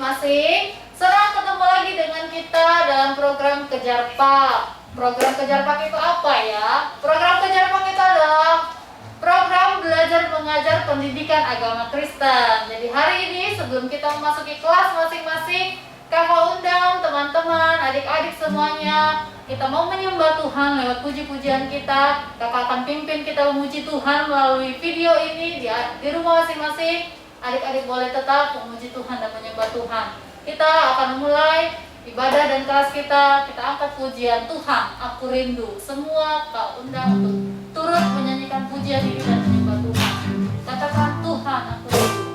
masing-masing. Senang ketemu lagi dengan kita dalam program Kejar Pak. Program Kejar Pak itu apa ya? Program Kejar Pak itu adalah program belajar mengajar pendidikan agama Kristen. Jadi hari ini sebelum kita memasuki kelas masing-masing, kakak undang teman-teman, adik-adik semuanya, kita mau menyembah Tuhan lewat puji-pujian kita. Kakak akan pimpin kita memuji Tuhan melalui video ini di rumah masing-masing. Adik-adik boleh tetap memuji Tuhan dan menyembah Tuhan. Kita akan mulai ibadah dan kelas kita. Kita angkat pujian Tuhan, aku rindu. Semua kak undang untuk turut menyanyikan pujian ini dan menyembah Tuhan. Katakan, Tuhan, aku rindu. Tuhan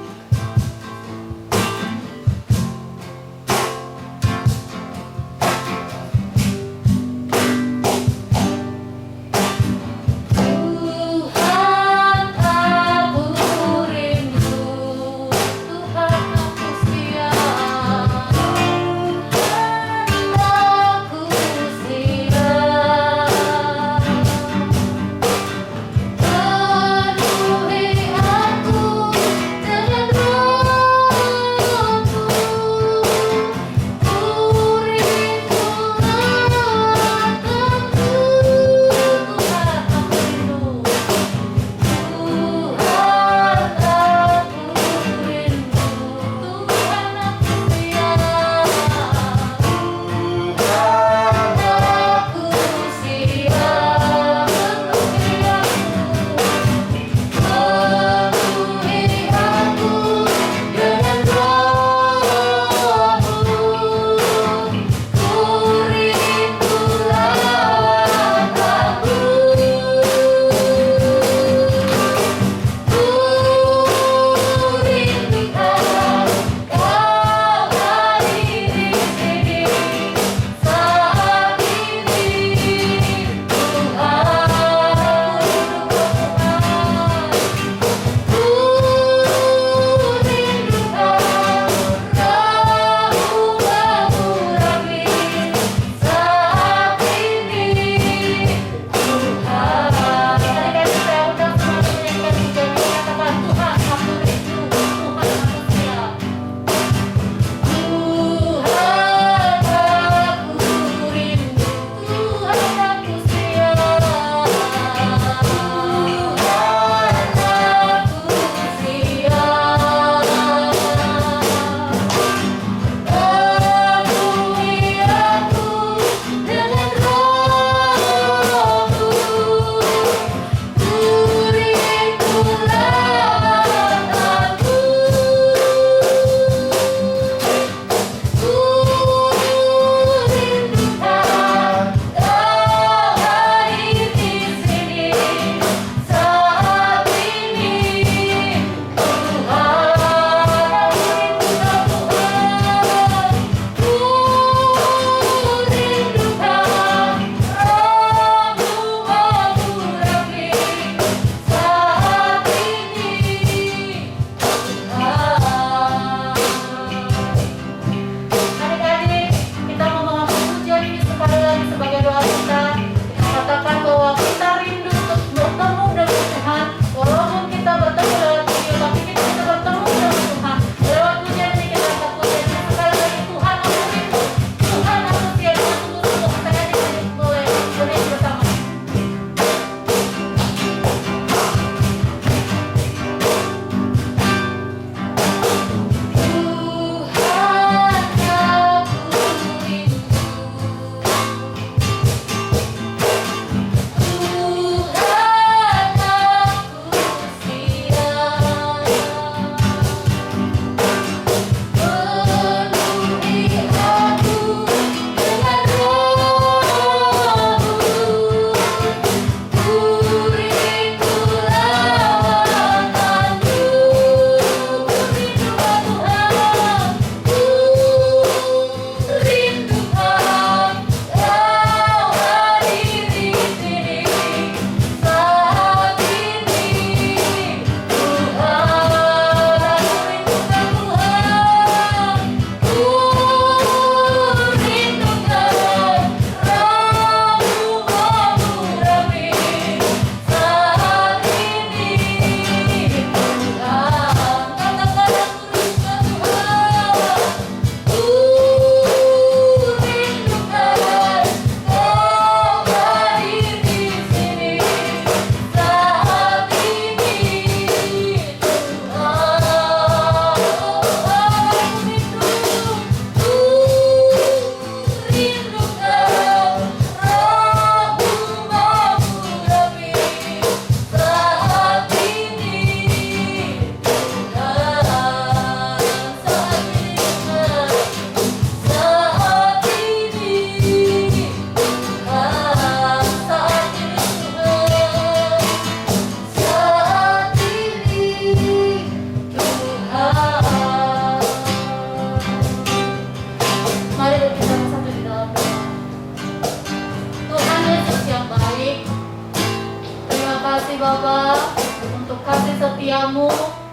setiamu.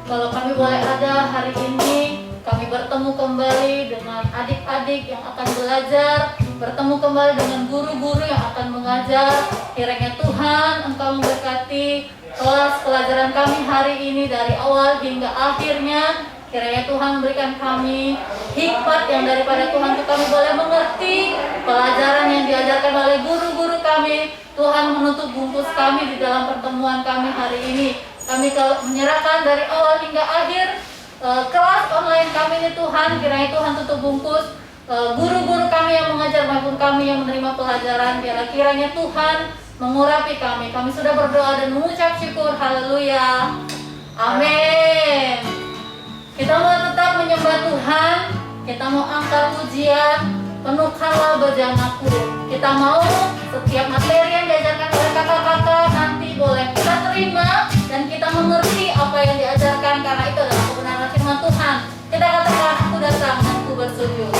Kalau kami boleh ada hari ini, kami bertemu kembali dengan adik-adik yang akan belajar, bertemu kembali dengan guru-guru yang akan mengajar. Kiranya Tuhan Engkau memberkati kelas pelajaran kami hari ini dari awal hingga akhirnya. Kiranya Tuhan memberikan kami hikmat yang daripada Tuhan untuk kami boleh mengerti pelajaran yang diajarkan oleh guru-guru kami. Tuhan menutup bungkus kami di dalam pertemuan kami hari ini. Kami menyerahkan dari awal hingga akhir kelas online kami ini Tuhan. Kiranya Tuhan tutup bungkus guru-guru kami yang mengajar maupun kami yang menerima pelajaran. Kiranya Tuhan mengurapi kami. Kami sudah berdoa dan mengucap syukur. Haleluya. Amin. Kita mau tetap menyembah Tuhan. Kita mau angkat pujian, penuhkanlah bejanaku. Kita mau setiap materi yang diajarkan oleh kakak-kakak nanti boleh kita terima dan kita mengerti apa yang diajarkan, karena itu adalah kebenaran firman Tuhan. Kita katakan, aku datang dan aku bersujud.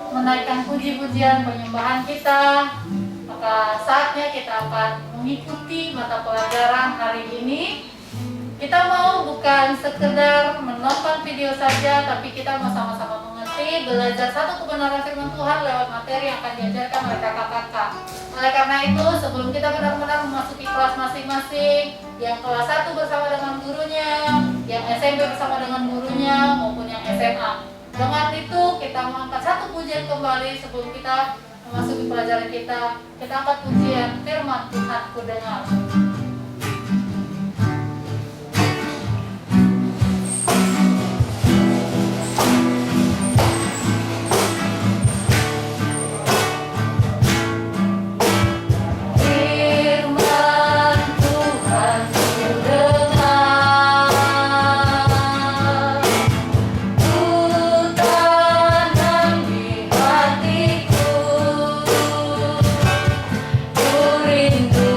Menaikkan puji-pujian penyembahan kita, maka saatnya kita akan mengikuti mata pelajaran hari ini. Kita mau bukan sekedar menonton video saja, tapi kita mau sama-sama mengerti, belajar satu kebenaran firman Tuhan lewat materi yang akan diajarkan oleh kakak-kakak. Oleh karena itu, sebelum kita benar-benar memasuki kelas masing-masing, yang kelas 1 bersama dengan gurunya, yang SMP bersama dengan gurunya, maupun yang SMA, dengan itu kita mengangkat satu pujian kembali sebelum kita memasuki pelajaran kita. Kita angkat pujian firman Tuhan ku dengar. Rindu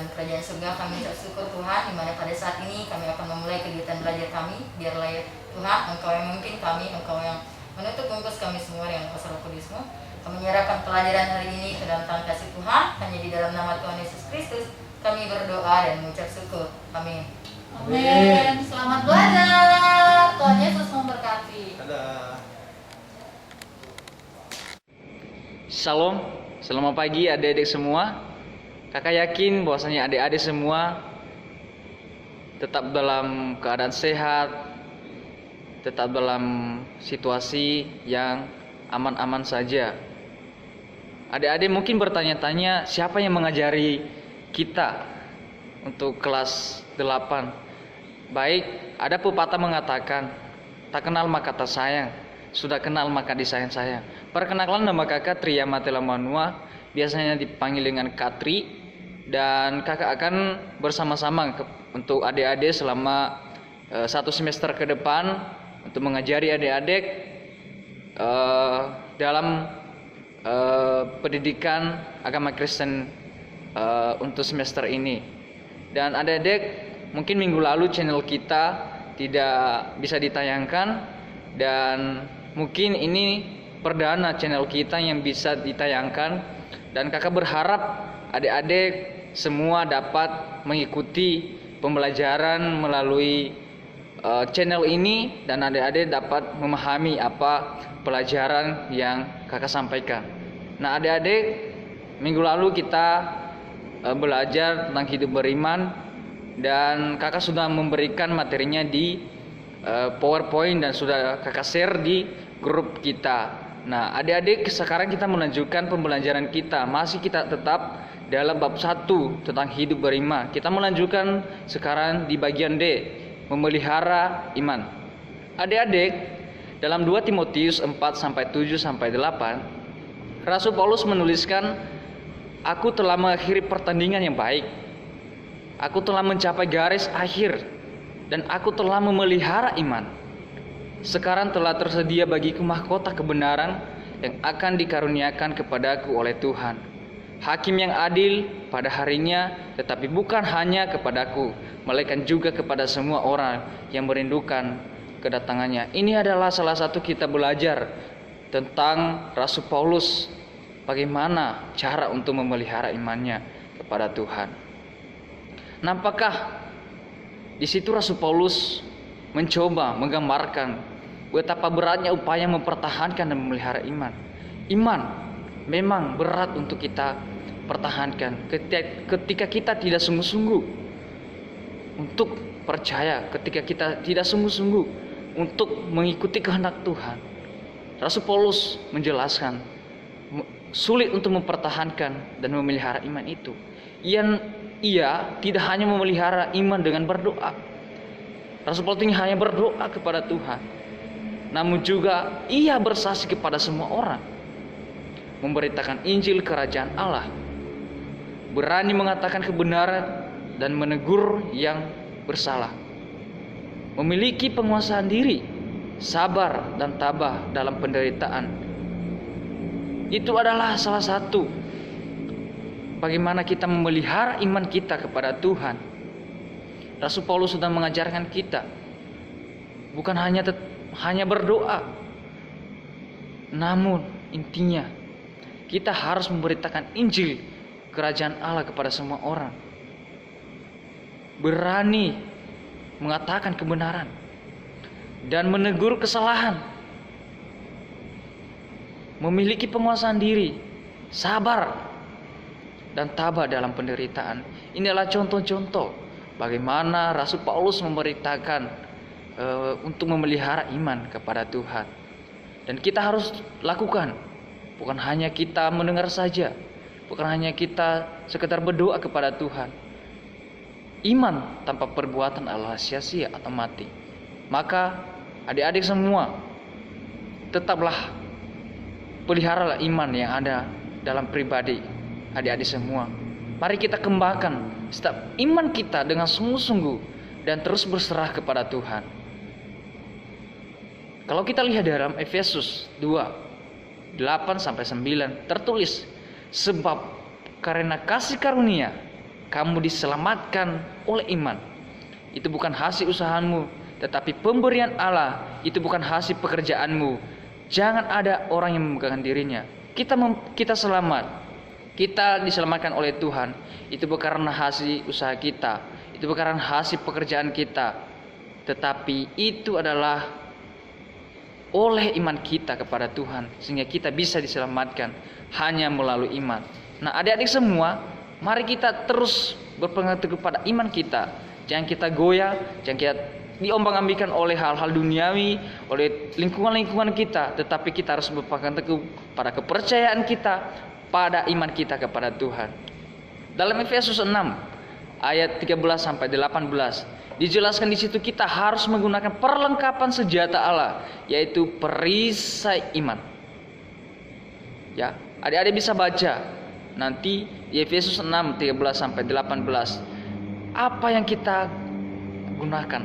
dalam kerajaan surga. Kami bersyukur Tuhan, dimana pada saat ini kami akan memulai kegiatan belajar kami. Biarlah ya Tuhan, Engkau yang memimpin kami, Engkau yang menutup bungkus kami semua dengan kuasa Roh Kudus-Mu. Kami menyerahkan pelajaran hari ini ke dalam tangan kasih Tuhan. Hanya di dalam nama Tuhan Yesus Kristus kami berdoa dan mengucap syukur. Amin. Amin. Selamat belajar. Tuhan Yesus memberkati. Shalom, selamat pagi adik-adik semua. Kakak yakin bahwasanya adik-adik semua tetap dalam keadaan sehat, tetap dalam situasi yang aman-aman saja. Adik-adik mungkin bertanya-tanya, siapa yang mengajari kita untuk kelas 8? Baik, ada pepatah mengatakan, tak kenal maka tak sayang, sudah kenal maka disayang-sayang. Perkenalan nama kakak Tria Matela Manua, biasanya dipanggil dengan Katri, dan kakak akan bersama-sama untuk adik-adik selama 1 semester ke depan untuk mengajari adik-adik dalam pendidikan agama Kristen untuk semester ini. Dan adik-adik, mungkin minggu lalu channel kita tidak bisa ditayangkan, dan mungkin ini perdana channel kita yang bisa ditayangkan, dan kakak berharap adik-adik semua dapat mengikuti pembelajaran melalui channel ini, dan adik-adik dapat memahami apa pelajaran yang kakak sampaikan. Nah adik-adik, minggu lalu kita belajar tentang hidup beriman, dan kakak sudah memberikan materinya di PowerPoint dan sudah kakak share di grup kita. Nah adik-adik, sekarang kita melanjutkan pembelajaran kita. Masih kita tetap dalam bab 1 tentang hidup beriman. Kita melanjutkan sekarang di bagian D, memelihara iman. Adik-adik, dalam 2 Timotius 4-7-8, Rasul Paulus menuliskan, aku telah mengakhiri pertandingan yang baik, aku telah mencapai garis akhir, dan aku telah memelihara iman. Sekarang telah tersedia bagiku mahkota kebenaran yang akan dikaruniakan kepadaku oleh Tuhan, Hakim yang adil pada harinya, tetapi bukan hanya kepadaku, melainkan juga kepada semua orang yang merindukan kedatangannya. Ini adalah salah satu kita belajar tentang Rasul Paulus, bagaimana cara untuk memelihara imannya kepada Tuhan. Nampaknya di situ Rasul Paulus mencoba menggambarkan betapa beratnya upaya mempertahankan dan memelihara iman. Iman memang berat untuk kita pertahankan ketika kita tidak sungguh-sungguh untuk percaya, ketika kita tidak sungguh-sungguh untuk mengikuti kehendak Tuhan. Rasul Paulus menjelaskan sulit untuk mempertahankan dan memelihara iman itu. Ia tidak hanya memelihara iman dengan berdoa. Rasul Paulus hanya berdoa kepada Tuhan, namun juga ia bersaksi kepada semua orang, memberitakan Injil Kerajaan Allah, berani mengatakan kebenaran dan menegur yang bersalah, memiliki penguasaan diri, sabar dan tabah dalam penderitaan. Itu adalah salah satu bagaimana kita memelihara iman kita kepada Tuhan. Rasul Paulus sudah mengajarkan kita bukan hanya berdoa, namun intinya kita harus memberitakan Injil Kerajaan Allah kepada semua orang, berani mengatakan kebenaran dan menegur kesalahan, memiliki penguasaan diri, sabar dan tabah dalam penderitaan. Ini adalah contoh-contoh bagaimana Rasul Paulus memberitakan untuk memelihara iman kepada Tuhan. Dan kita harus lakukan, bukan hanya kita mendengar saja, bukan hanya kita sekedar berdoa kepada Tuhan. Iman tanpa perbuatan adalah sia-sia atau mati. Maka adik-adik semua, tetaplah peliharalah iman yang ada dalam pribadi adik-adik semua. Mari kita kembangkan setiap iman kita dengan sungguh-sungguh dan terus berserah kepada Tuhan. Kalau kita lihat dalam Efesus 2:8-9 tertulis, sebab karena kasih karunia kamu diselamatkan oleh iman. Itu bukan hasil usahamu, tetapi pemberian Allah. Itu bukan hasil pekerjaanmu. Jangan ada orang yang membanggakan dirinya. Kita selamat, kita diselamatkan oleh Tuhan. Itu bukan karena hasil usaha kita, itu bukan karena hasil pekerjaan kita, tetapi itu adalah oleh iman kita kepada Tuhan, sehingga kita bisa diselamatkan hanya melalui iman. Nah, adik-adik semua, mari kita terus berpegang teguh pada iman kita. Jangan kita goyah, jangan kita diombang-ambingkan oleh hal-hal duniawi, oleh lingkungan-lingkungan kita, tetapi kita harus berpegang teguh pada kepercayaan kita, pada iman kita kepada Tuhan. Dalam Efesus 6 ayat 13 sampai 18 dijelaskan di situ kita harus menggunakan perlengkapan senjata Allah, yaitu perisai iman. Ya, adik-adik bisa baca nanti di Efesus 6 13 sampai 18 apa yang kita gunakan,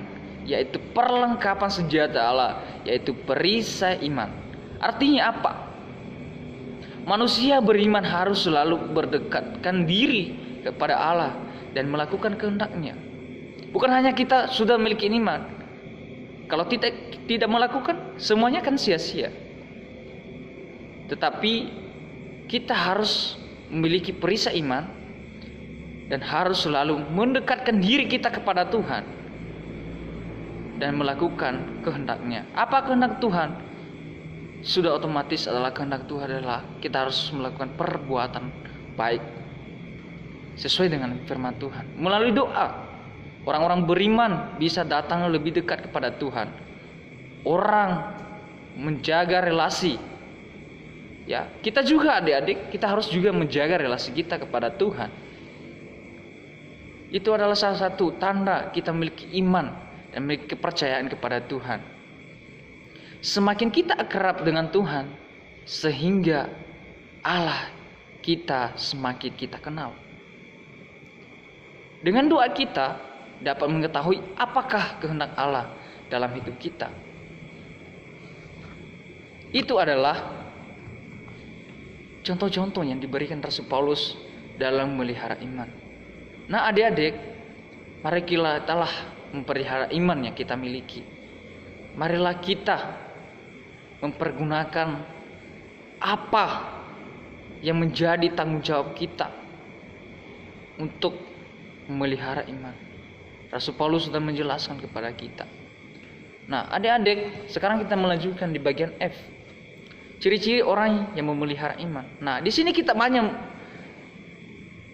yaitu perlengkapan senjata Allah, yaitu perisai iman. Artinya apa? Manusia beriman harus selalu berdekatkan diri kepada Allah dan melakukan kehendak-Nya. Bukan hanya kita sudah memiliki iman, kalau tidak melakukan, semuanya kan sia-sia. Tetapi kita harus memiliki perisai iman dan harus selalu mendekatkan diri kita kepada Tuhan dan melakukan kehendak-Nya. Apa kehendak Tuhan? Sudah otomatis adalah kehendak Tuhan adalah kita harus melakukan perbuatan baik sesuai dengan firman Tuhan. Melalui doa, orang-orang beriman bisa datang lebih dekat kepada Tuhan. Orang menjaga relasi. Ya, kita juga adik-adik, kita harus juga menjaga relasi kita kepada Tuhan. Itu adalah salah satu tanda kita memiliki iman dan memiliki kepercayaan kepada Tuhan. Semakin kita akrab dengan Tuhan, sehingga Allah kita semakin kita kenal. Dengan doa kita dapat mengetahui apakah kehendak Allah dalam hidup kita. Itu adalah contoh-contoh yang diberikan Rasul Paulus dalam memelihara iman. Nah, adik-adik, mari kita telah memelihara iman yang kita miliki. Marilah kita mempergunakan apa yang menjadi tanggung jawab kita untuk memelihara iman. Rasul Paulus sudah menjelaskan kepada kita. Nah, adik-adik, sekarang kita melanjutkan di bagian F. Ciri-ciri orang yang memelihara iman. Nah, di sini kita banyak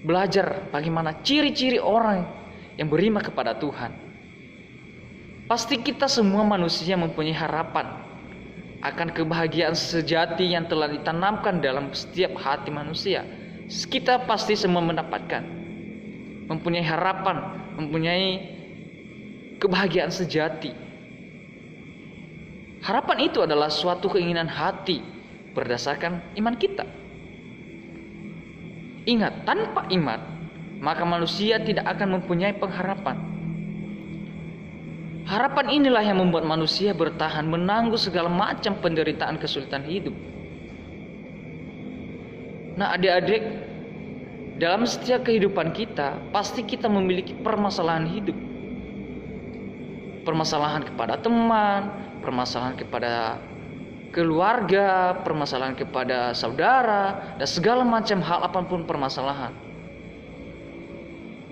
belajar bagaimana ciri-ciri orang yang beriman kepada Tuhan. Pasti kita semua manusia mempunyai harapan akan kebahagiaan sejati yang telah ditanamkan dalam setiap hati manusia. Kita pasti semua mendapatkan, mempunyai harapan, mempunyai kebahagiaan sejati. Harapan itu adalah suatu keinginan hati berdasarkan iman kita. Ingat, tanpa iman, maka manusia tidak akan mempunyai pengharapan. Harapan inilah yang membuat manusia bertahan menanggung segala macam penderitaan kesulitan hidup. Nah, adik-adik, dalam setiap kehidupan kita, pasti kita memiliki permasalahan hidup. Permasalahan kepada teman, permasalahan kepada keluarga, permasalahan kepada saudara, dan segala macam hal apapun permasalahan.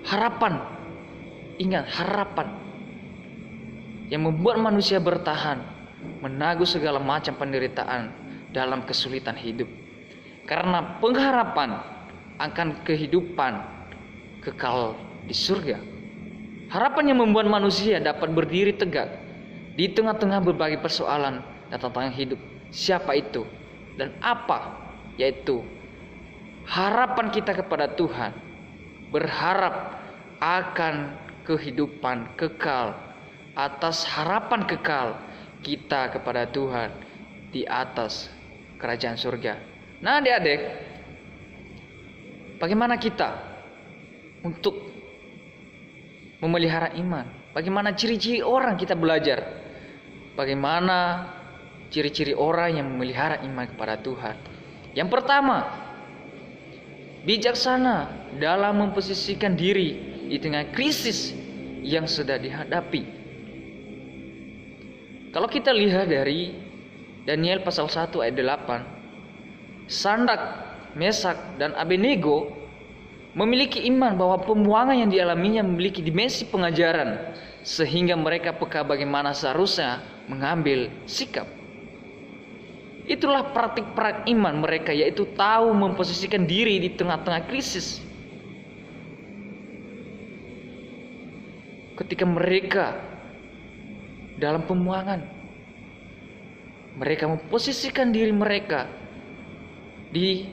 Harapan, ingat, harapan yang membuat manusia bertahan menanggung segala macam penderitaan dalam kesulitan hidup. Karena pengharapan akan kehidupan kekal di surga. Harapan yang membuat manusia dapat berdiri tegak di tengah-tengah berbagai persoalan dan tantangan hidup. Siapa itu dan apa? Yaitu harapan kita kepada Tuhan, berharap akan kehidupan kekal, atas harapan kekal kita kepada Tuhan di atas kerajaan surga. Nah, adik-adik, bagaimana kita untuk memelihara iman? Bagaimana ciri-ciri orang kita belajar? Bagaimana ciri-ciri orang yang memelihara iman kepada Tuhan? Yang pertama, bijaksana dalam memposisikan diri di tengah krisis yang sedang dihadapi. Kalau kita lihat dari Daniel pasal 1 ayat 8, Sadrak, Mesak, dan Abednego memiliki iman bahwa pembuangan yang dialaminya memiliki dimensi pengajaran, sehingga mereka peka bagaimana seharusnya mengambil sikap. Itulah praktik iman mereka, yaitu tahu memposisikan diri di tengah-tengah krisis. Ketika mereka dalam pembuangan, mereka memposisikan diri mereka di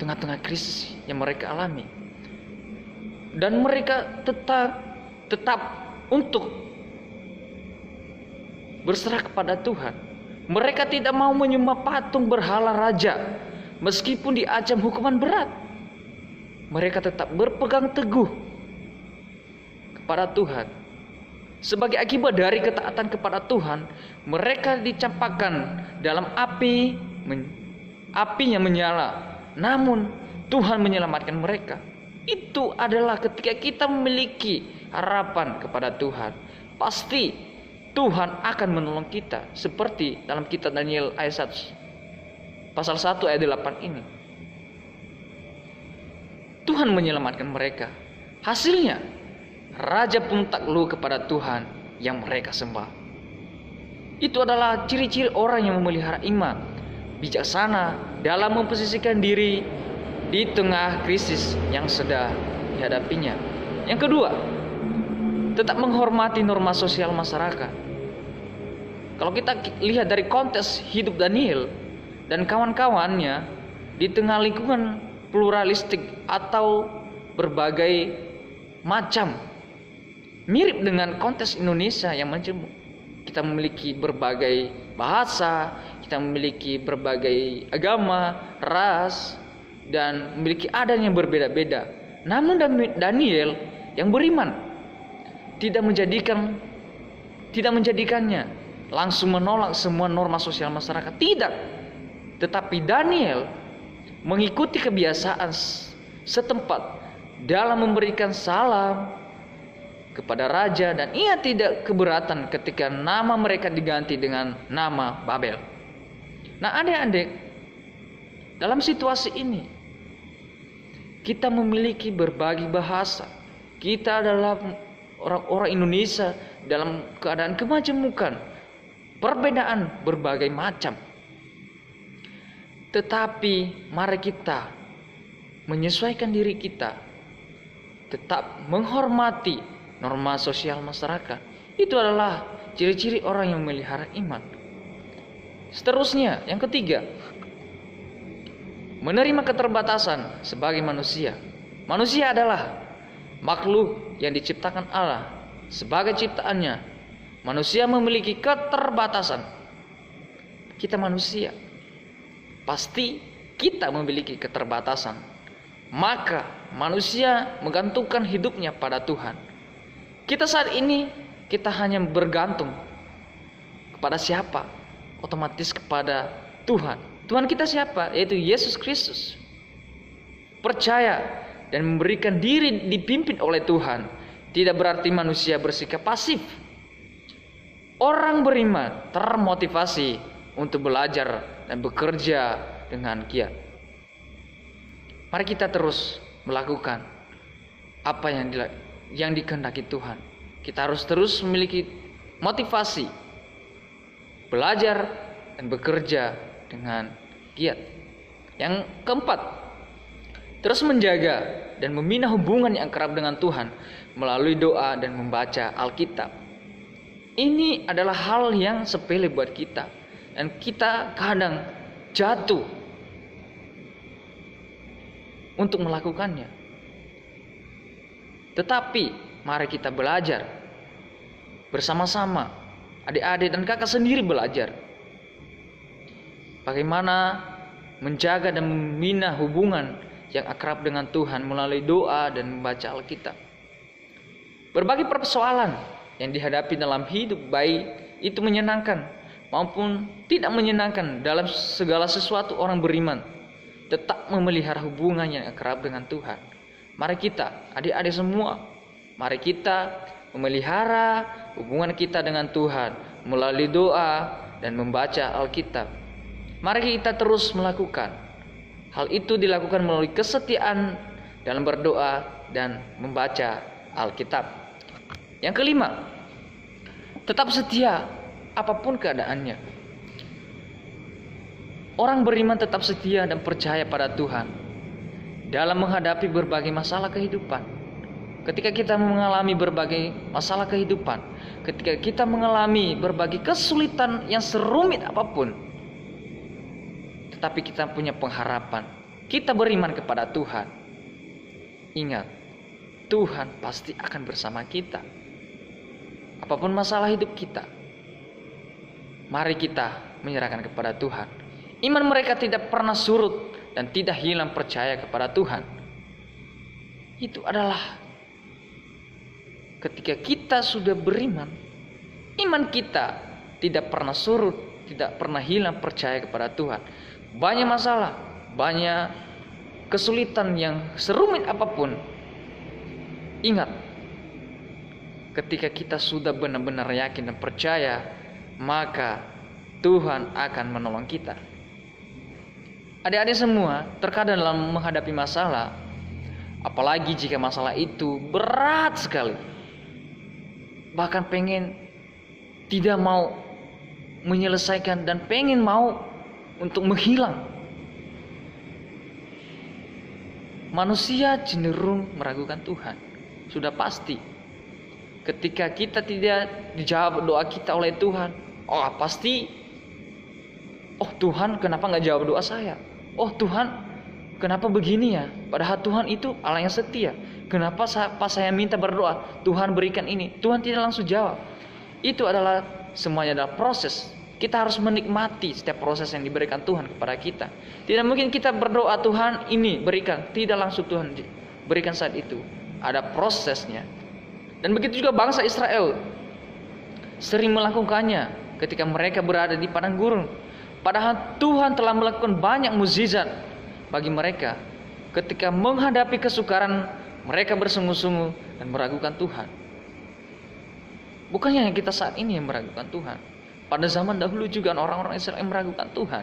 tengah-tengah krisis yang mereka alami. Dan mereka tetap untuk berserah kepada Tuhan. Mereka tidak mau menyembah patung berhala raja, meskipun diancam hukuman berat. Mereka tetap berpegang teguh kepada Tuhan. Sebagai akibat dari ketaatan kepada Tuhan, mereka dicampakkan dalam apinya menyala. Namun Tuhan menyelamatkan mereka. Itu adalah ketika kita memiliki harapan kepada Tuhan, pasti Tuhan akan menolong kita, seperti dalam kitab Daniel ayat 1 pasal 1 ayat 8 ini. Tuhan menyelamatkan mereka. Hasilnya, raja pun takluk kepada Tuhan yang mereka sembah. Itu adalah ciri-ciri orang yang memelihara iman, bijaksana dalam memposisikan diri di tengah krisis yang sedang dihadapinya. Yang kedua, tetap menghormati norma sosial masyarakat. Kalau kita lihat dari konteks hidup Daniel dan kawan-kawannya di tengah lingkungan pluralistik atau berbagai macam, mirip dengan konteks Indonesia yang majemuk. Kita memiliki berbagai bahasa, kita memiliki berbagai agama, ras, dan memiliki adat yang berbeda-beda. Namun Daniel yang beriman tidak menjadikannya langsung menolak semua norma sosial masyarakat. Tidak. Tetapi Daniel mengikuti kebiasaan setempat dalam memberikan salam kepada raja, dan ia tidak keberatan ketika nama mereka diganti dengan nama Babel. Nah, adik-adik, dalam situasi ini kita memiliki berbagai bahasa. Kita adalah orang-orang Indonesia dalam keadaan kemajemukan, perbedaan berbagai macam. Tetapi mari kita menyesuaikan diri kita, tetap menghormati norma sosial masyarakat. Itu adalah ciri-ciri orang yang memelihara iman. Seterusnya, yang ketiga, menerima keterbatasan sebagai manusia. Manusia adalah makhluk yang diciptakan Allah. Sebagai ciptaannya, manusia memiliki keterbatasan. Kita manusia, pasti kita memiliki keterbatasan. Maka manusia menggantungkan hidupnya pada Tuhan. Kita saat ini, kita hanya bergantung kepada siapa? Otomatis kepada Tuhan. Tuhan kita siapa? Yaitu Yesus Kristus. Percaya dan memberikan diri dipimpin oleh Tuhan tidak berarti manusia bersikap pasif. Orang beriman termotivasi untuk belajar dan bekerja dengan giat. Mari kita terus melakukan apa yang dikehendaki Tuhan. Kita harus terus memiliki motivasi belajar dan bekerja dengan giat. Yang keempat, terus menjaga dan membina hubungan yang kerap dengan Tuhan melalui doa dan membaca Alkitab. Ini adalah hal yang sepele buat kita, dan kita kadang jatuh untuk melakukannya. Tetapi mari kita belajar bersama-sama, adik-adik dan kakak sendiri belajar bagaimana menjaga dan membina hubungan yang akrab dengan Tuhan melalui doa dan membaca Alkitab. Berbagai persoalan yang dihadapi dalam hidup, baik itu menyenangkan maupun tidak menyenangkan, dalam segala sesuatu orang beriman tetap memelihara hubungan yang akrab dengan Tuhan. Mari kita, adik-adik semua, mari kita memelihara hubungan kita dengan Tuhan melalui doa dan membaca Alkitab. Mari kita terus melakukan. Hal itu dilakukan melalui kesetiaan dalam berdoa dan membaca Alkitab. Yang kelima, tetap setia apapun keadaannya. Orang beriman tetap setia dan percaya pada Tuhan dalam menghadapi berbagai masalah kehidupan. Ketika kita mengalami berbagai masalah kehidupan, ketika kita mengalami berbagai kesulitan yang serumit apapun, tetapi kita punya pengharapan, kita beriman kepada Tuhan. Ingat, Tuhan pasti akan bersama kita. Apapun masalah hidup kita, mari kita menyerahkan kepada Tuhan. Iman mereka tidak pernah surut dan tidak hilang percaya kepada Tuhan. Itu adalah ketika kita sudah beriman, iman kita tidak pernah surut, tidak pernah hilang percaya kepada Tuhan. Banyak masalah, banyak kesulitan yang serumit apapun, ingat, ketika kita sudah benar-benar yakin dan percaya, maka Tuhan akan menolong kita. Adik-adik semua, terkadang dalam menghadapi masalah, apalagi jika masalah itu berat sekali, bahkan pengen tidak mau menyelesaikan dan pengen mau untuk menghilang. Manusia cenderung meragukan Tuhan, sudah pasti. Ketika kita tidak dijawab doa kita oleh Tuhan, pasti, Tuhan kenapa nggak jawab doa saya? Tuhan kenapa begini ya? Padahal Tuhan itu Allah yang setia. Kenapa pas saya minta berdoa, Tuhan berikan ini, Tuhan tidak langsung jawab? Itu adalah semuanya adalah proses. Kita harus menikmati setiap proses yang diberikan Tuhan kepada kita. Tidak mungkin kita berdoa Tuhan ini berikan, tidak langsung Tuhan berikan saat itu. Ada prosesnya. Dan begitu juga bangsa Israel sering melakukannya ketika mereka berada di padang gurun. Padahal Tuhan telah melakukan banyak mukjizat bagi mereka. Ketika menghadapi kesukaran, mereka bersungguh-sungguh dan meragukan Tuhan. Bukannya kita saat ini yang meragukan Tuhan. Pada zaman dahulu juga orang-orang Israel yang meragukan Tuhan.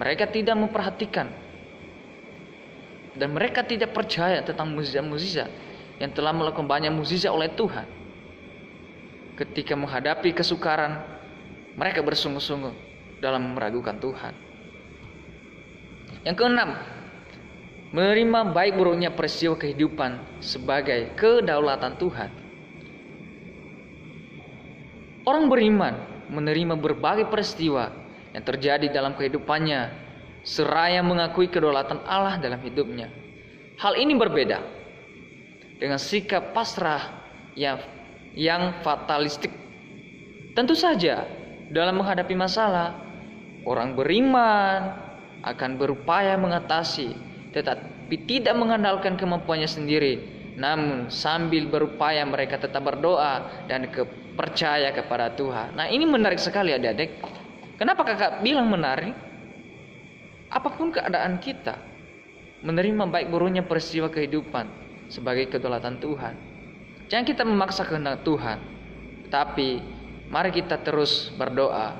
Mereka tidak memperhatikan dan mereka tidak percaya tentang mukjizat-mukjizat yang telah melakukan banyak mukjizat oleh Tuhan. Ketika menghadapi kesukaran, mereka bersungguh-sungguh dalam meragukan Tuhan. Yang keenam, menerima baik buruknya peristiwa kehidupan sebagai kedaulatan Tuhan. Orang beriman menerima berbagai peristiwa yang terjadi dalam kehidupannya seraya mengakui kedaulatan Allah dalam hidupnya. Hal ini berbeda dengan sikap pasrah yang fatalistik. Tentu saja dalam menghadapi masalah, orang beriman akan berupaya mengatasi, tetapi tidak mengandalkan kemampuannya sendiri. Namun sambil berupaya mereka tetap berdoa dan percaya kepada Tuhan. Nah, ini menarik sekali adik-adik. Kenapa kakak bilang menarik? Apapun keadaan kita, menerima baik buruknya peristiwa kehidupan sebagai kedaulatan Tuhan. Jangan kita memaksa kehendak Tuhan, tapi mari kita terus berdoa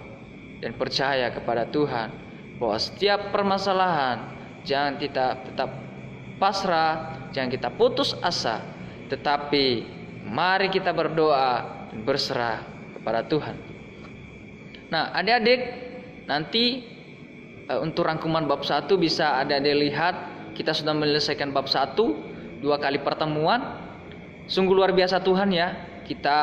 dan percaya kepada Tuhan bahwa setiap permasalahan jangan kita tetap pasrah, jangan kita putus asa, tetapi mari kita berdoa dan berserah kepada Tuhan. Nah, adik-adik, nanti untuk rangkuman bab 1 bisa adik-adik lihat kita sudah menyelesaikan bab 1 2 kali pertemuan. Sungguh luar biasa Tuhan ya, kita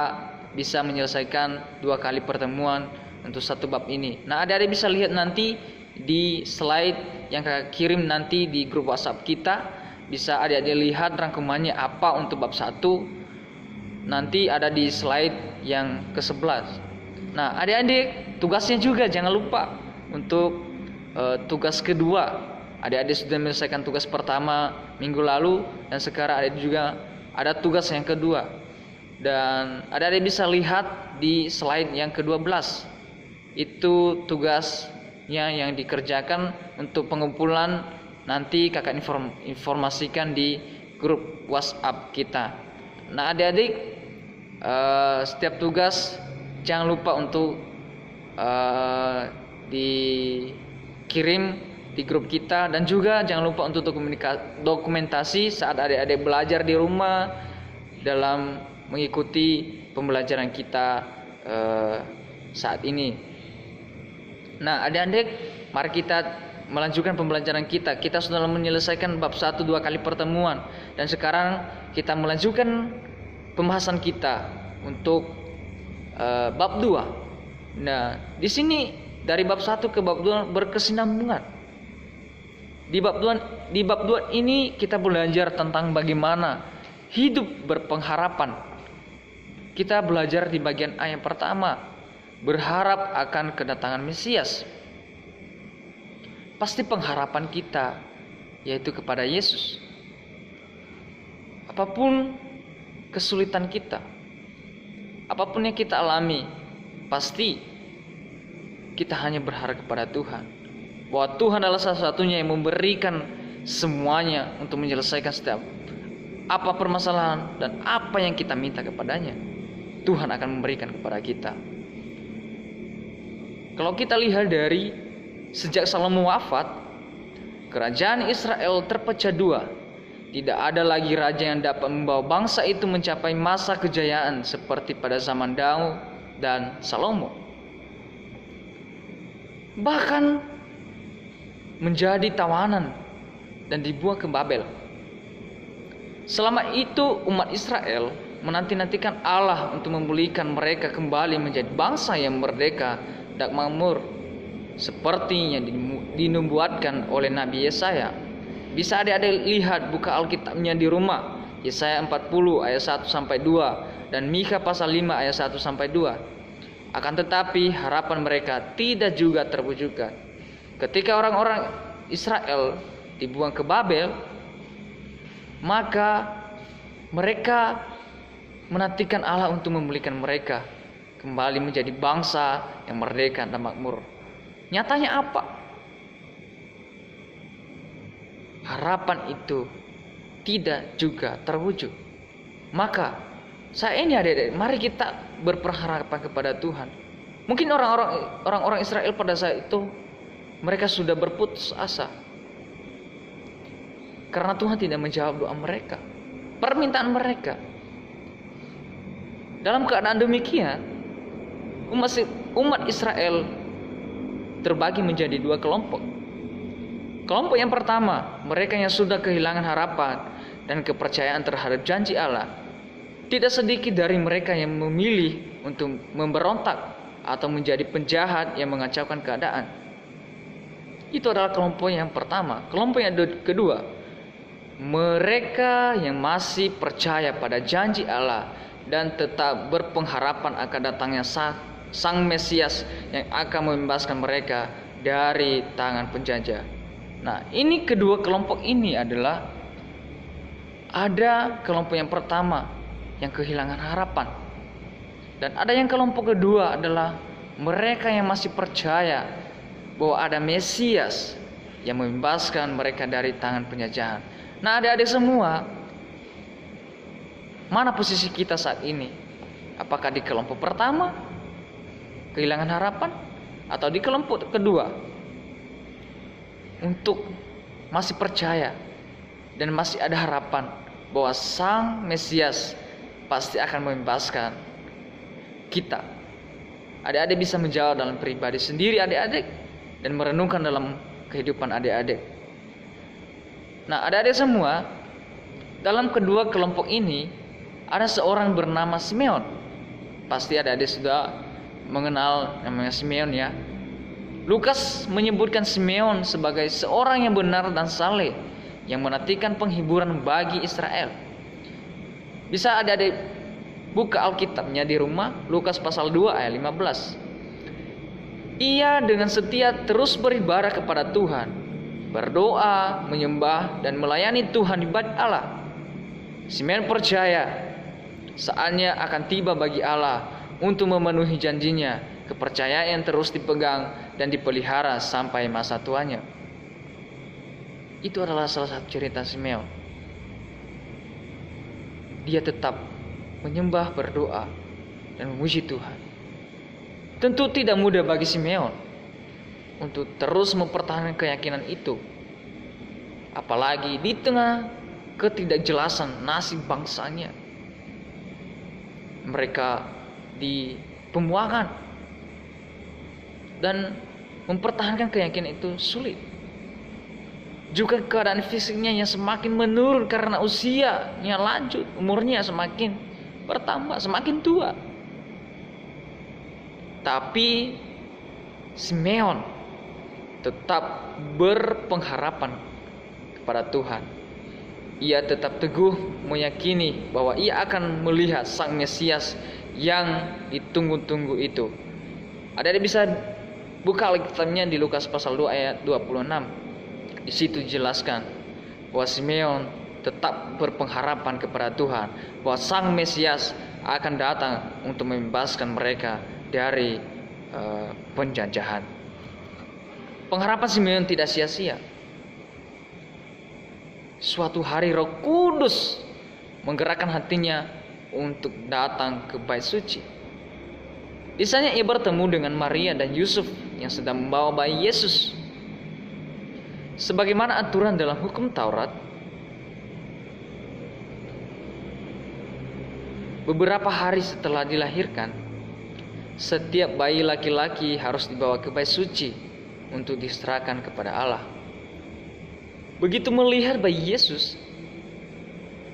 bisa menyelesaikan 2 kali pertemuan untuk satu bab ini. Nah, adik-adik bisa lihat nanti di slide yang kakak kirim nanti di grup WhatsApp kita. Bisa adik-adik lihat rangkumannya apa untuk bab 1. Nanti ada di slide yang ke-11. Nah, adik-adik tugasnya juga jangan lupa untuk tugas kedua. Adik-adik sudah menyelesaikan tugas pertama minggu lalu dan sekarang adik juga ada tugas yang kedua. Dan adik-adik bisa lihat di slide yang ke-12. Itu tugas yang dikerjakan untuk pengumpulan nanti kakak informasikan di grup WhatsApp kita. Nah adik-adik, setiap tugas jangan lupa untuk dikirim di grup kita, dan juga jangan lupa untuk dokumentasi saat adik-adik belajar di rumah dalam mengikuti pembelajaran kita saat ini. Nah adik-adik, mari kita melanjutkan pembelajaran kita. Kita sudah menyelesaikan bab 1 2 kali pertemuan, dan sekarang kita melanjutkan pembahasan kita untuk bab 2. Nah, di sini dari bab 1 ke bab 2 berkesinambungan. Di bab 2 ini kita belajar tentang bagaimana hidup berpengharapan. Kita belajar di bagian A yang pertama, berharap akan kedatangan Mesias. Pasti pengharapan kita yaitu kepada Yesus. Apapun kesulitan kita, apapun yang kita alami, pasti kita hanya berharap kepada Tuhan, bahwa Tuhan adalah satu-satunya yang memberikan semuanya untuk menyelesaikan setiap apa permasalahan dan apa yang kita minta kepadanya. Tuhan akan memberikan kepada kita. Kalau kita lihat dari sejak Salomo wafat, kerajaan Israel terpecah dua. Tidak ada lagi raja yang dapat membawa bangsa itu mencapai masa kejayaan seperti pada zaman Daud dan Salomo. Bahkan menjadi tawanan dan dibuang ke Babel. Selama itu umat Israel menanti-nantikan Allah untuk memulihkan mereka kembali menjadi bangsa yang merdeka dan makmur, seperti yang dinubuatkan oleh Nabi Yesaya. Bisa adik-adik lihat, buka Alkitabnya di rumah, Yesaya 40 ayat 1 sampai 2 dan Mikha pasal 5 ayat 1 sampai 2. Akan tetapi harapan mereka tidak juga terwujudkan. Ketika orang-orang Israel dibuang ke Babel, maka mereka menantikan Allah untuk memulihkan mereka kembali menjadi bangsa yang merdeka dan makmur. Nyatanya apa? Harapan itu tidak juga terwujud. Maka saya ini adik-adik, mari kita berpengharapan kepada Tuhan. Mungkin orang-orang Israel pada saat itu mereka sudah berputus asa karena Tuhan tidak menjawab doa mereka, permintaan mereka. Dalam keadaan demikian, umat Israel terbagi menjadi dua kelompok. Kelompok yang pertama, mereka yang sudah kehilangan harapan dan kepercayaan terhadap janji Allah. Tidak sedikit dari mereka yang memilih untuk memberontak atau menjadi penjahat yang mengacaukan keadaan. Itu adalah kelompok yang pertama. Kelompok yang kedua, mereka yang masih percaya pada janji Allah dan tetap berpengharapan akan datangnya Sang Mesias yang akan membebaskan mereka dari tangan penjajah. Nah, ini kedua kelompok ini adalah, ada kelompok yang pertama yang kehilangan harapan, dan ada yang kelompok kedua adalah mereka yang masih percaya bahwa ada Mesias yang membebaskan mereka dari tangan penjajahan. Nah, adik-adik semua, mana posisi kita saat ini? Apakah di kelompok pertama, kehilangan harapan, atau di kelompok kedua, untuk masih percaya dan masih ada harapan bahwa Sang Mesias pasti akan membebaskan kita? Adik-adik bisa menjawab dalam pribadi sendiri adik-adik dan merenungkan dalam kehidupan adik-adik. Nah, adik-adik semua, dalam kedua kelompok ini ada seorang bernama Simeon. Pasti adik-adik sudah mengenal namanya Simeon ya. Lukas menyebutkan Simeon sebagai seorang yang benar dan saleh yang menantikan penghiburan bagi Israel. Bisa adik-adik buka Alkitabnya di rumah, Lukas pasal 2 ayat 15. Ia dengan setia terus beribadah kepada Tuhan, berdoa, menyembah dan melayani Tuhan di bait Allah. Simeon percaya saatnya akan tiba bagi Allah untuk memenuhi janjinya kepercayaan terus dipegang dan dipelihara sampai masa tuanya. Itu adalah salah satu cerita Simeon. Dia tetap menyembah, berdoa, dan memuji Tuhan. Tentu tidak mudah bagi Simeon untuk terus mempertahankan keyakinan itu, apalagi di tengah ketidakjelasan nasib bangsanya. Mereka di pembuangan, dan mempertahankan keyakinan itu sulit. Juga keadaan fisiknya yang semakin menurun karena usianya lanjut, umurnya semakin bertambah, semakin tua. Tapi Simeon tetap berpengharapan kepada Tuhan. Ia tetap teguh meyakini bahwa ia akan melihat Sang Mesias yang ditunggu-tunggu itu. Ada bisa buka Alkitabnya di Lukas pasal 2 ayat 26. Di situ dijelaskan bahwa Simeon tetap berpengharapan kepada Tuhan bahwa Sang Mesias akan datang untuk membebaskan mereka dari penjajahan. Pengharapan Simeon tidak sia-sia. Suatu hari Roh Kudus menggerakkan hatinya untuk datang ke Bait Suci. Di sana ia bertemu dengan Maria dan Yusuf yang sedang membawa bayi Yesus. Sebagaimana aturan dalam hukum Taurat, beberapa hari setelah dilahirkan, setiap bayi laki-laki harus dibawa ke Bait Suci untuk diserahkan kepada Allah. Begitu melihat bayi Yesus,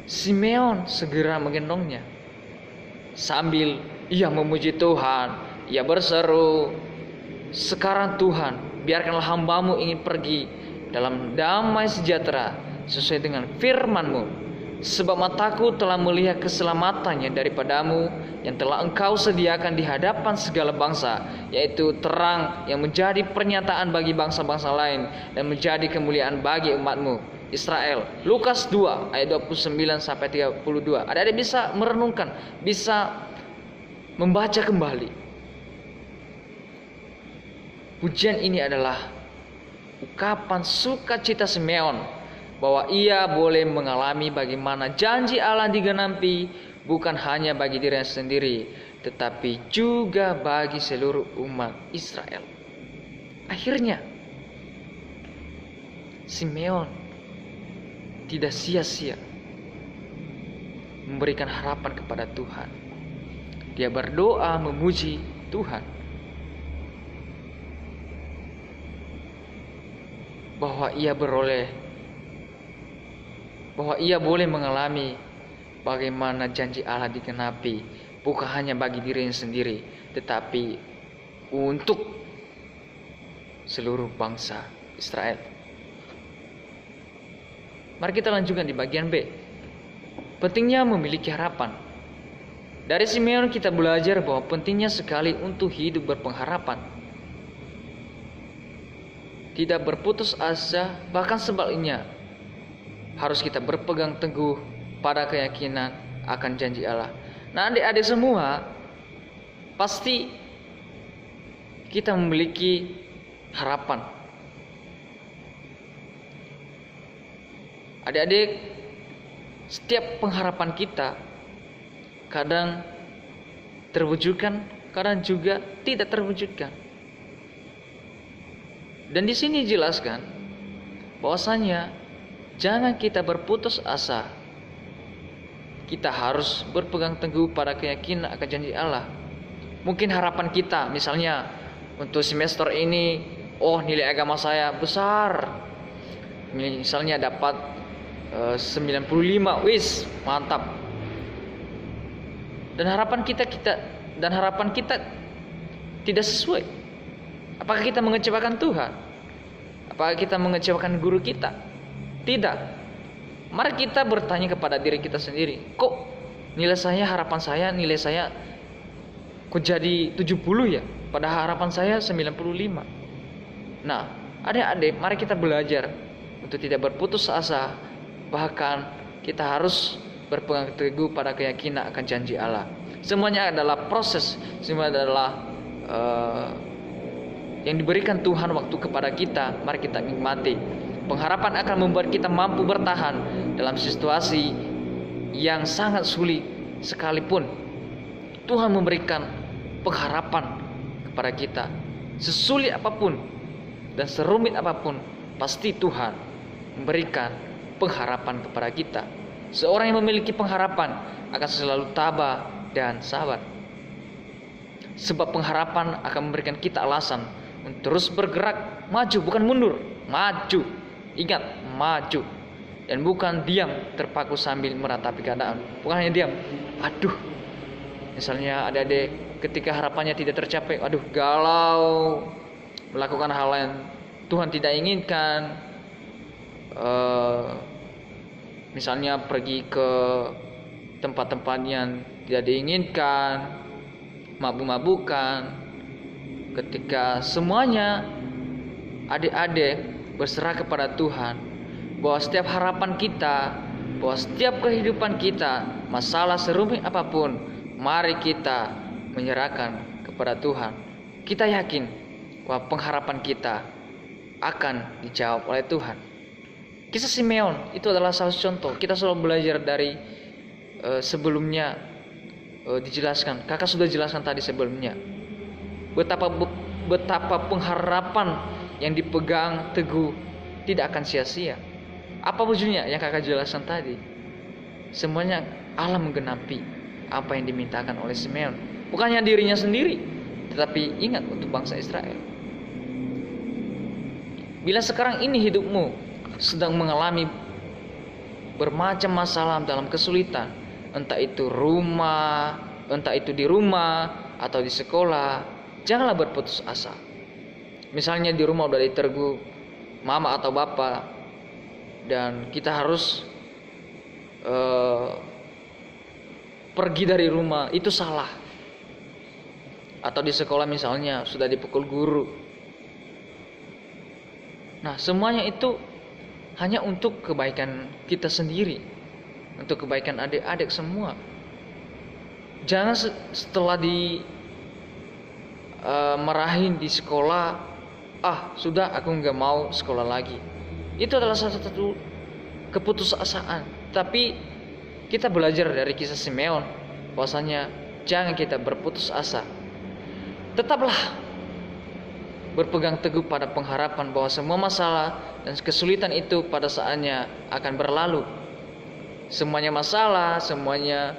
Simeon segera menggendongnya. Sambil ia memuji Tuhan, ia berseru, "Sekarang Tuhan, biarkanlah hamba-Mu ingin pergi dalam damai sejahtera sesuai dengan firman-Mu. Sebab mataku telah melihat keselamatannya daripada-Mu yang telah Engkau sediakan di hadapan segala bangsa, yaitu terang yang menjadi pernyataan bagi bangsa-bangsa lain dan menjadi kemuliaan bagi umat-Mu Israel." Lukas 2 ayat 29 sampai 32. Ada bisa merenungkan, bisa membaca kembali. Pujian ini adalah ungkapan sukacita Simeon bahwa ia boleh mengalami bagaimana janji Allah digenapi bukan hanya bagi dirinya sendiri, tetapi juga bagi seluruh umat Israel. Akhirnya Simeon tidak sia-sia memberikan harapan kepada Tuhan. Dia berdoa memuji Tuhan bahwa ia boleh mengalami bagaimana janji Allah digenapi bukan hanya bagi dirinya sendiri, tetapi untuk seluruh bangsa Israel. Mari kita lanjutkan di bagian B. Pentingnya memiliki harapan. Dari Simeon kita belajar bahwa pentingnya sekali untuk hidup berpengharapan. Tidak berputus asa, bahkan sebaliknya harus kita berpegang teguh pada keyakinan akan janji Allah. Nah, adik-adik semua, pasti kita memiliki harapan. Adik-adik, setiap pengharapan kita kadang terwujudkan, kadang juga tidak terwujudkan. Dan di sini dijelaskan bahwasanya jangan kita berputus asa. Kita harus berpegang teguh pada keyakinan akan janji Allah. Mungkin harapan kita misalnya untuk semester ini, nilai agama saya besar. Misalnya dapat 95, wis, mantap. Dan harapan kita tidak sesuai. Apakah kita mengecewakan Tuhan? Apakah kita mengecewakan guru kita? Tidak. Mari kita bertanya kepada diri kita sendiri. Kok harapan saya kok jadi 70 ya? Pada harapan saya 95. Nah, adik-adik, mari kita belajar untuk tidak berputus asa. Bahkan kita harus berpegang teguh pada keyakinan akan janji Allah. Semuanya adalah proses, semua adalah yang diberikan Tuhan waktu kepada kita, mari kita nikmati. Pengharapan akan membuat kita mampu bertahan dalam situasi yang sangat sulit sekalipun. Tuhan memberikan pengharapan kepada kita. Sesulit apapun dan serumit apapun, pasti Tuhan memberikan pengharapan kepada kita. Seorang yang memiliki pengharapan akan selalu tabah dan sabar. Sebab pengharapan akan memberikan kita alasan untuk terus bergerak maju, bukan mundur, maju. Ingat, maju. Dan bukan diam terpaku sambil meratapi keadaan. Bukan hanya diam. Aduh, misalnya adik-adik ketika harapannya tidak tercapai, aduh galau, melakukan hal yang Tuhan tidak inginkan. Misalnya pergi ke tempat-tempat yang tidak diinginkan, mabuk-mabukan. Ketika semuanya adik-adik berserah kepada Tuhan, bahwa setiap harapan kita, bahwa setiap kehidupan kita, masalah serumit apapun, mari kita menyerahkan kepada Tuhan. Kita yakin bahwa pengharapan kita akan dijawab oleh Tuhan. Kisah Simeon itu adalah salah satu contoh. Kita selalu belajar dari sebelumnya dijelaskan. Kakak sudah jelaskan tadi sebelumnya. Betapa pengharapan yang dipegang teguh tidak akan sia-sia. Apa wujudnya yang kakak jelaskan tadi? Semuanya Allah menggenapi apa yang dimintakan oleh Simeon. Bukannya dirinya sendiri, tetapi ingat untuk bangsa Israel. Bila sekarang ini hidupmu sedang mengalami bermacam masalah dalam kesulitan, entah itu di rumah atau di sekolah, janganlah berputus asa. Misalnya di rumah udah ditergu mama atau bapak dan kita harus pergi dari rumah, itu salah. Atau di sekolah misalnya sudah dipukul guru. Nah, semuanya itu hanya untuk kebaikan kita sendiri, untuk kebaikan adik-adik semua. Jangan setelah marahin di sekolah, sudah aku nggak mau sekolah lagi. Itu adalah salah satu keputusasaan. Tapi kita belajar dari kisah Simeon, bahwasanya jangan kita berputus asa. Tetaplah berpegang teguh pada pengharapan bahwa semua masalah dan kesulitan itu pada saatnya akan berlalu. Semuanya masalah, semuanya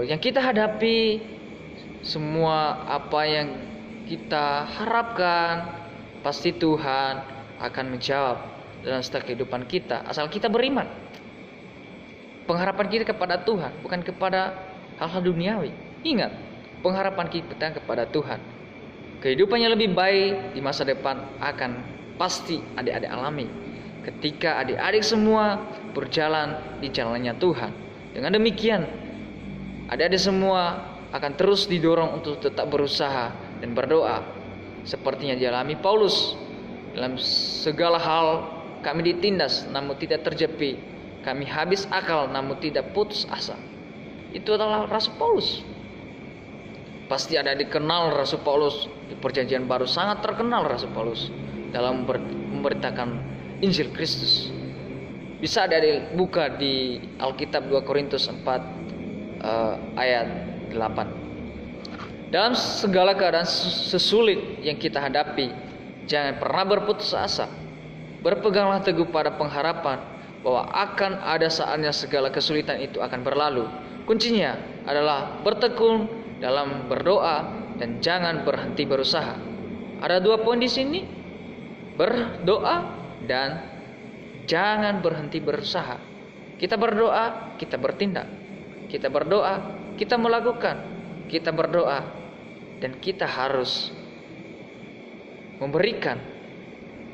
yang kita hadapi, semua apa yang kita harapkan, pasti Tuhan akan menjawab dalam setiap kehidupan kita, asal kita beriman. Pengharapan kita kepada Tuhan, bukan kepada hal-hal duniawi. Ingat, pengharapan kita kepada Tuhan. Kehidupan yang lebih baik di masa depan akan pasti adik-adik alami ketika adik-adik semua berjalan di jalannya Tuhan. Dengan demikian, adik-adik semua akan terus didorong untuk tetap berusaha dan berdoa sepertinya dialami Paulus. Dalam segala hal kami ditindas namun tidak terjepit, kami habis akal namun tidak putus asa. Itu adalah Rasul Paulus. Pasti ada dikenal Rasul Paulus di Perjanjian Baru, sangat terkenal Rasul Paulus dalam memberitakan Injil Kristus. Bisa ada buka di Alkitab 2 Korintus 4 ayat 8. Dalam segala keadaan sesulit yang kita hadapi, jangan pernah berputus asa. Berpeganglah teguh pada pengharapan bahwa akan ada saatnya segala kesulitan itu akan berlalu. Kuncinya adalah bertekun dalam berdoa dan jangan berhenti berusaha. Ada 2 poin di sini. Berdoa dan jangan berhenti berusaha. Kita berdoa, kita bertindak. Kita berdoa, kita melakukan. Kita berdoa dan kita harus memberikan,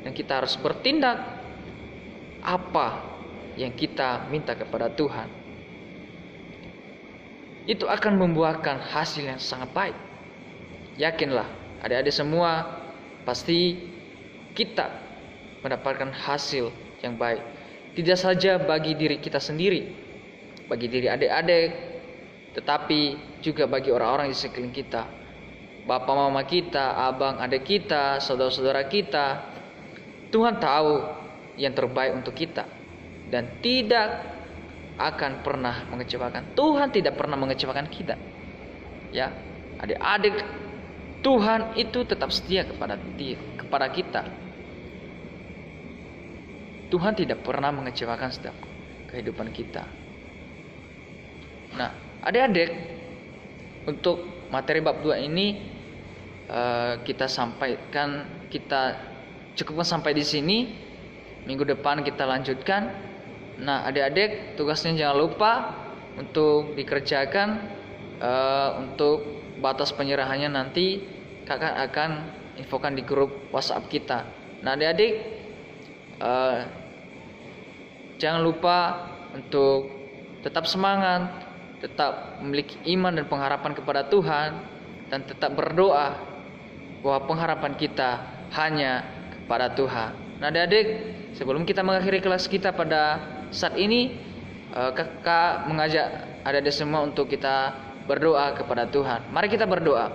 dan kita harus bertindak apa yang kita minta kepada Tuhan. Itu akan membuahkan hasil yang sangat baik. Yakinlah adik-adik semua, pasti kita mendapatkan hasil yang baik. Tidak saja bagi diri kita sendiri, bagi diri adik-adik, tetapi juga bagi orang-orang di sekeliling kita. bapak mama kita, abang adik kita, saudara-saudara kita. Tuhan tahu yang terbaik untuk kita dan tidak akan pernah mengecewakan. Tuhan tidak pernah mengecewakan kita. Ya, adik-adik, Tuhan itu tetap setia kepada kita. Tuhan tidak pernah mengecewakan setiap kehidupan kita. Nah, adik-adik, untuk materi bab 2 ini kita cukupkan sampai di sini. Minggu depan kita lanjutkan. Nah, adik-adik, tugasnya jangan lupa untuk dikerjakan. Untuk batas penyerahannya nanti kakak akan infokan di grup WhatsApp kita. Nah, adik-adik, jangan lupa untuk tetap semangat, tetap memiliki iman dan pengharapan kepada Tuhan, dan tetap berdoa bahwa pengharapan kita hanya kepada Tuhan. Nah, adik-adik, sebelum kita mengakhiri kelas kita pada saat ini, kakak mengajak adik-adik semua untuk kita berdoa kepada Tuhan. Mari kita berdoa.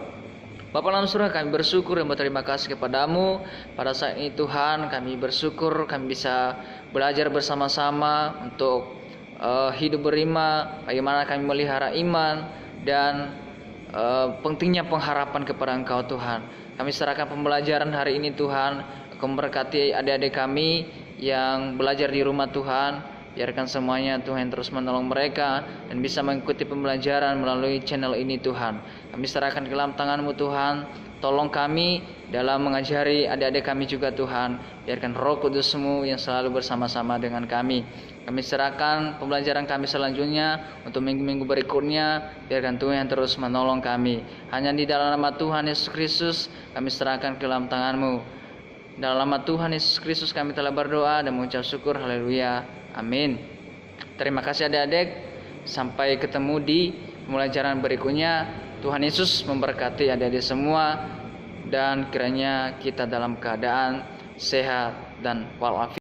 Bapa dalam surga, kami bersyukur dan berterima kasih kepadamu pada saat ini Tuhan. Kami bersyukur kami bisa belajar bersama-sama untuk hidup beriman, bagaimana kami melihara iman dan pentingnya pengharapan kepada Engkau Tuhan. Kami serahkan pembelajaran hari ini Tuhan. Engkau memberkati adik-adik kami yang belajar di rumah Tuhan. Biarkan semuanya Tuhan terus menolong mereka dan bisa mengikuti pembelajaran melalui channel ini Tuhan. Kami serahkan ke dalam tangan-Mu Tuhan. Tolong kami dalam mengajari adik-adik kami juga Tuhan. Biarkan Roh Kudus-Mu yang selalu bersama-sama dengan kami. Kami serahkan pembelajaran kami selanjutnya untuk minggu-minggu berikutnya. Biarkan Tuhan yang terus menolong kami. Hanya di dalam nama Tuhan Yesus Kristus kami serahkan ke dalam tangan-Mu. Dalam nama Tuhan Yesus Kristus kami telah berdoa dan mengucap syukur. Haleluya. Amin. Terima kasih adik-adik. Sampai ketemu di pembelajaran berikutnya. Tuhan Yesus memberkati adik-adik semua. Dan kiranya kita dalam keadaan sehat dan walafiat.